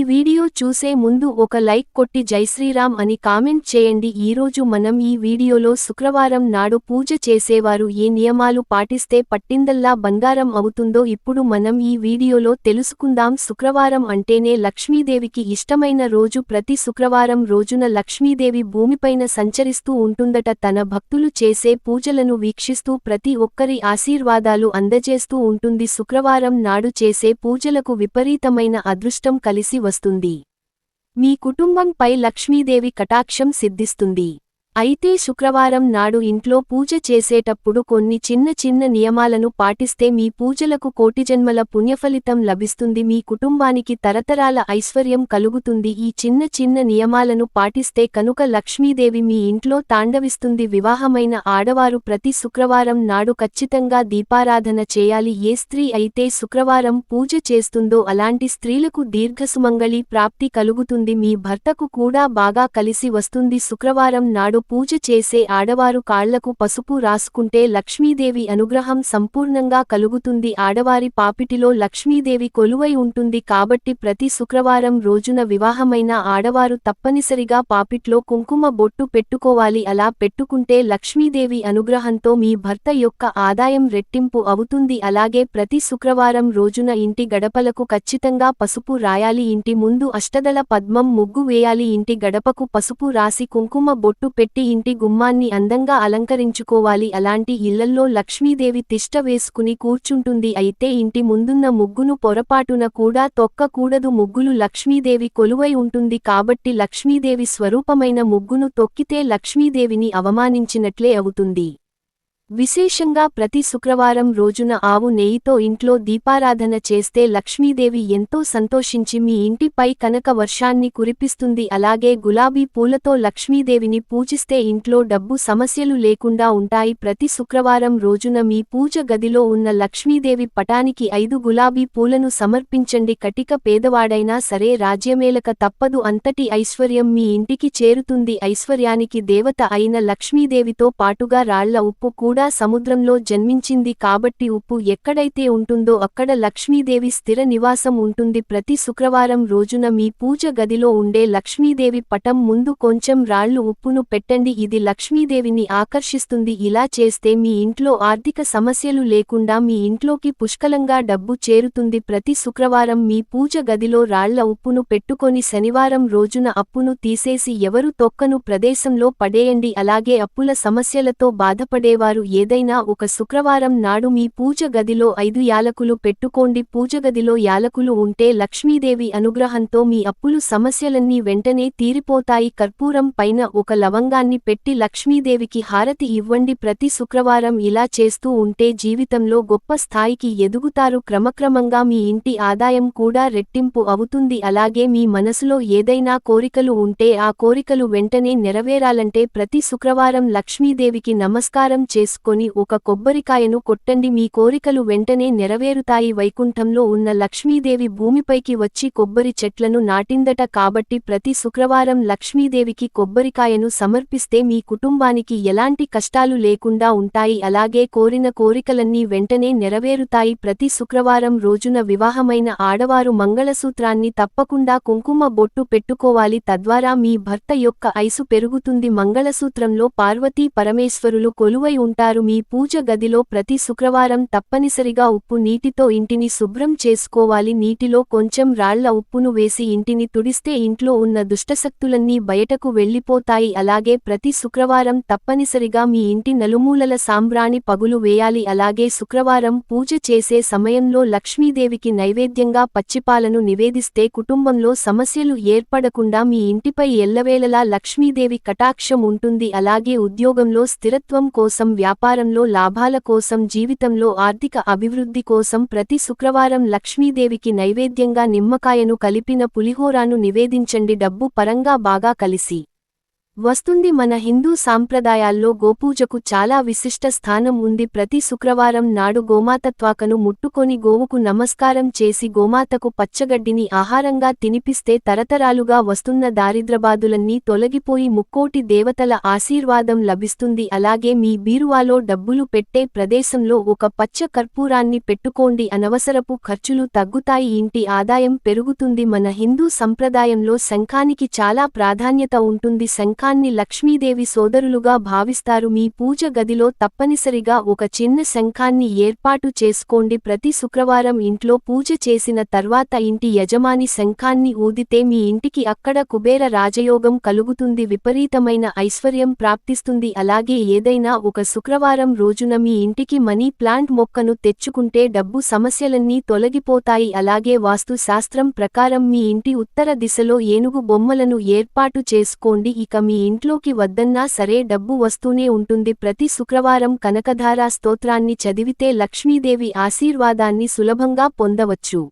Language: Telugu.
వీడియో చూసే ముందు ఒక లైక్ కొట్టి జైశ్రీరామ్ అని కామెంట్ చేయండి. ఈరోజు మనం ఈ వీడియోలో శుక్రవారం నాడు పూజ చేసేవారు ఏ నియమాలు పాటిస్తే పట్టిందల్లా బంగారం అవుతుందో ఇప్పుడు మనం ఈ వీడియోలో తెలుసుకుందాం. శుక్రవారం అంటేనే లక్ష్మీదేవికి ఇష్టమైన రోజు. ప్రతి శుక్రవారం రోజున లక్ష్మీదేవి భూమిపైన సంచరిస్తూ ఉంటుందట. తన భక్తులు చేసే పూజలను వీక్షిస్తూ ప్రతి ఒక్కరి ఆశీర్వాదాలు అందజేస్తూ ఉంటుంది. శుక్రవారం నాడు చేసే పూజలకు విపరీతమైన అదృష్టం కలిసి వస్తుంది. మీ కుటుంబంపై లక్ష్మీదేవి కటాక్షం సిద్ధిస్తుంది. అయితే శుక్రవారం నాడు ఇంట్లో పూజ చేసేటప్పుడు కొన్ని చిన్న చిన్న నియమాలను పాటిస్తే మీ పూజలకు కోటిజన్మల పుణ్యఫలితం లభిస్తుంది. మీ కుటుంబానికి తరతరాల ఐశ్వర్యం కలుగుతుంది. ఈ చిన్న చిన్న నియమాలను పాటిస్తే కనుక లక్ష్మీదేవి మీ ఇంట్లో తాండవిస్తుంది. వివాహమైన ఆడవారు ప్రతి శుక్రవారం నాడు ఖచ్చితంగా దీపారాధన చేయాలి. ఏ స్త్రీ అయితే శుక్రవారం పూజ చేస్తుందో అలాంటి స్త్రీలకు దీర్ఘసుమంగళి ప్రాప్తి కలుగుతుంది. మీ భర్తకు కూడా బాగా కలిసి వస్తుంది. శుక్రవారం నాడు పూజ చేసే ఆడవారు కాళ్లకు పసుపు రాసుకుంటే లక్ష్మీదేవి అనుగ్రహం సంపూర్ణంగా కలుగుతుంది. ఆడవారి పాపిటిలో లక్ష్మీదేవి కొలువై ఉంటుంది కాబట్టి ప్రతి శుక్రవారం రోజున వివాహమైన ఆడవారు తప్పనిసరిగా పాపిట్లో కుంకుమ బొట్టు పెట్టుకోవాలి. అలా పెట్టుకుంటే లక్ష్మీదేవి అనుగ్రహంతో మీ భర్త యొక్క ఆదాయం రెట్టింపు అవుతుంది. అలాగే ప్రతి శుక్రవారం రోజున ఇంటి గడపలకు ఖచ్చితంగా పసుపు రాయాలి. ఇంటి ముందు అష్టదళ పద్మం ముగ్గు వేయాలి. ఇంటి గడపకు పసుపు రాసి కుంకుమ బొట్టు పెట్టి ఇంటి గుమ్మాన్ని అందంగా అలంకరించుకోవాలి. అలాంటి ఇళ్లల్లో లక్ష్మీదేవి తిష్ట వేసుకుని కూర్చుంటుంది. అయితే ఇంటి ముందున్న ముగ్గును పొరపాటున కూడా తొక్కకూడదు. ముగ్గులు లక్ష్మీదేవి కొలువై ఉంటుంది కాబట్టి లక్ష్మీదేవి స్వరూపమైన ముగ్గును తొక్కితే లక్ష్మీదేవిని అవమానించినట్లే అవుతుంది. విశేషంగా ప్రతి శుక్రవారం రోజున ఆవు నెయ్యితో ఇంట్లో దీపారాధన చేస్తే లక్ష్మీదేవి ఎంతో సంతోషించి మీ ఇంటిపై కనక వర్షాన్ని కురిపిస్తుంది. అలాగే గులాబీ పూలతో లక్ష్మీదేవిని పూజిస్తే ఇంట్లో డబ్బు సమస్యలు లేకుండా ఉంటాయి. ప్రతి శుక్రవారం రోజున మీ పూజ గదిలో ఉన్న లక్ష్మీదేవి పటానికి 5 గులాబీ పూలను సమర్పించండి. కటిక పేదవాడైనా సరే రాజ్యమేలక తప్పదు. అంతటి ఐశ్వర్యం మీ ఇంటికి చేరుతుంది. ఐశ్వర్యానికి దేవత అయిన లక్ష్మీదేవితో పాటుగా రాళ్ల ఉప్పు కూడా సముద్రంలో జన్మించింది కాబట్టి ఉప్పు ఎక్కడైతే ఉంటుందో అక్కడ లక్ష్మీదేవి స్థిర నివాసం ఉంటుంది. ప్రతి శుక్రవారం రోజున మీ పూజ గదిలో ఉండే లక్ష్మీదేవి పటం ముందు కొంచెం రాళ్లు ఉప్పును పెట్టండి. ఇది లక్ష్మీదేవిని ఆకర్షిస్తుంది. ఇలా చేస్తే మీ ఇంట్లో ఆర్థిక సమస్యలు లేకుండా మీ ఇంట్లోకి పుష్కలంగా డబ్బు చేరుతుంది. ప్రతి శుక్రవారం మీ పూజ గదిలో రాళ్ల ఉప్పును పెట్టుకొని శనివారం రోజున అప్పును తీసేసి ఎవరు తొక్కను ప్రదేశంలో పడేయండి. అలాగే అప్పుల సమస్యలతో బాధపడేవారు ఏదైనా ఒక శుక్రవారం నాడు మీ పూజ గదిలో 5 యాలకులు పెట్టుకోండి. పూజగదిలో యాలకులు ఉంటే లక్ష్మీదేవి అనుగ్రహంతో మీ అప్పులు సమస్యలన్నీ వెంటనే తీరిపోతాయి. కర్పూరం పైన ఒక లవంగాన్ని పెట్టి లక్ష్మీదేవికి హారతి ఇవ్వండి. ప్రతి శుక్రవారం ఇలా చేస్తూ ఉంటే జీవితంలో గొప్ప స్థాయికి ఎదుగుతారు. క్రమక్రమంగా మీ ఇంటి ఆదాయం కూడా రెట్టింపు అవుతుంది. అలాగే మీ మనసులో ఏదైనా కోరికలు ఉంటే ఆ కోరికలు వెంటనే నెరవేరాలంటే ప్రతి శుక్రవారం లక్ష్మీదేవికి నమస్కారం చేసుకొని ఒక కొబ్బరికాయను కొట్టండి. మీ కోరికలు వెంటనే నెరవేరుతాయి. వైకుంఠంలో ఉన్న లక్ష్మీదేవి భూమిపైకి వచ్చి కొబ్బరి చెట్లను నాటిందట కాబట్టి ప్రతి శుక్రవారం లక్ష్మీదేవికి కొబ్బరికాయను సమర్పిస్తే మీ కుటుంబానికి ఎలాంటి కష్టాలు లేకుండా ఉంటాయి. అలాగే కోరిన కోరికలన్నీ వెంటనే నెరవేరుతాయి. ప్రతి శుక్రవారం రోజున వివాహమైన ఆడవారు మంగళసూత్రాన్ని తప్పకుండా కుంకుమ బొట్టు పెట్టుకోవాలి. తద్వారా మీ భర్త యొక్క ఐసు పెరుగుతుంది. మంగళసూత్రంలో పార్వతీ పరమేశ్వరులు కొలువై ఉంటారు. మీ పూజ గదిలో ప్రతి శుక్రవారం తప్పనిసరిగా ఉప్పు నీటితో ఇంటిని శుభ్రం చేసుకోవాలి. నీటిలో కొంచెం రాళ్ల ఉప్పును వేసి ఇంటిని తుడిస్తే ఇంట్లో ఉన్న దుష్టశక్తులన్నీ బయటకు వెళ్లిపోతాయి. అలాగే ప్రతి శుక్రవారం తప్పనిసరిగా మీ ఇంటి నలుమూలల సాంబ్రాణి పగులు వేయాలి. అలాగే శుక్రవారం పూజ చేసే సమయంలో లక్ష్మీదేవికి నైవేద్యంగా పచ్చిపాలను నివేదిస్తే కుటుంబంలో సమస్యలు ఏర్పడకుండా మీ ఇంటిపై ఎల్లవేళలా లక్ష్మీదేవి కటాక్షం ఉంటుంది. అలాగే ఉద్యోగంలో స్థిరత్వం కోసం, వ్యాపారంలో లాభాల కోసం, జీవితంలో ఆర్థిక అభివృద్ధి కోసం ప్రతి శుక్రవారం లక్ష్మీదేవికి నైవేద్యంగా నిమ్మకాయను కలిపిన పులిహోరాను నివేదించండి. డబ్బు పరంగా బాగా కలిసి వస్తుంది. మన హిందూ సాంప్రదాయాల్లో గోపూజకు చాలా విశిష్ట స్థానం ఉంది. ప్రతి శుక్రవారం నాడు గోమాతత్వాకను ముట్టుకొని గోవుకు నమస్కారం చేసి గోమాతకు పచ్చగడ్డిని ఆహారంగా తినిపిస్తే తరతరాలుగా వస్తున్న దారిద్రబాధలన్నీ తొలగిపోయి ముక్కోటి దేవతల ఆశీర్వాదం లభిస్తుంది. అలాగే మీ బీరువాలో డబ్బులు పెట్టే ప్రదేశంలో ఒక పచ్చ కర్పూరాన్ని పెట్టుకోండి. అనవసరపు ఖర్చులు తగ్గుతాయి, ఇంటి ఆదాయం పెరుగుతుంది. మన హిందూ సంప్రదాయంలో శంఖానికి చాలా ప్రాధాన్యత ఉంటుంది. శంఖాన్ని లక్ష్మీదేవి సోదరులుగా భావిస్తారు. మీ పూజ గదిలో తప్పనిసరిగా ఒక చిన్న శంఖాన్ని ఏర్పాటు చేసుకోండి. ప్రతి శుక్రవారం ఇంట్లో పూజ చేసిన తర్వాత ఇంటి యజమాని శంఖాన్ని ఊదితే మీ ఇంటికి అక్కడ కుబేర రాజయోగం కలుగుతుంది, విపరీతమైన ఐశ్వర్యం ప్రాప్తిస్తుంది. అలాగే ఏదైనా ఒక శుక్రవారం రోజున మీ ఇంటికి మనీ ప్లాంట్ మొక్కను తెచ్చుకుంటే డబ్బు సమస్యలన్నీ తొలగిపోతాయి. అలాగే వాస్తు శాస్త్రం ప్రకారం మీ ఇంటి ఉత్తర దిశలో ఏనుగు బొమ్మలను ఏర్పాటు చేసుకోండి. ఇక మీ ఇంట్లోకి వద్దన్నా సరే డబ్బు వస్తూనే ఉంటుంది. ప్రతి శుక్రవారం కనకధారా స్తోత్రాన్ని చదివితే లక్ష్మీదేవి ఆశీర్వాదాన్ని సులభంగా పొందవచ్చు.